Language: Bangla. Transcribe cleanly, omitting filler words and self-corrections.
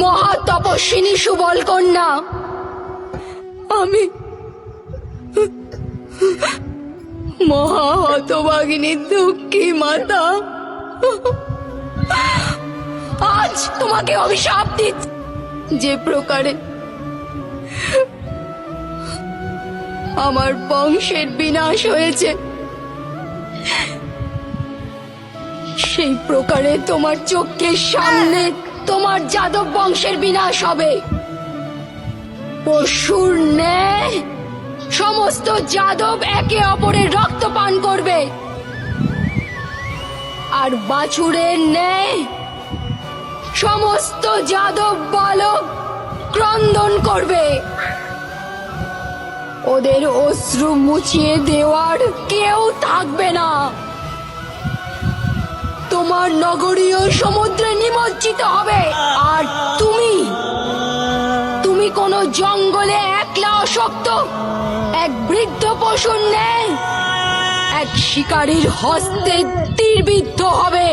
মহা তপস্বিনী সুবল কন্যা। আমি মহা হতভাগিনী দুঃখী মাতা, আজ তোমাকে অভিশাপ দিচ্ছি। যে প্রকারে আমার বংশের বিনাশ হয়েছে, সেই প্রকারে তোমার চোখের সামনে তোমার যাদব বংশের বিনাশ হবে। পশুর ন্যায় সমস্ত যাদব একে অপরের রক্ত পান করবে, আর বাছুরের ন্যায় সমস্ত যাদব বালক ক্রন্দন করবে। ওদের অশ্রু মুছিয়ে দেওয়ার কেউ থাকবে না। তোমার নগরীয় সমুদ্রে নিমজ্জিত হবে। আর তুমি কোন জঙ্গলে একলা অশক্ত এক বৃদ্ধ পশুর ন্যায় এক শিকারীর হস্তে তীরবিদ্ধ হবে।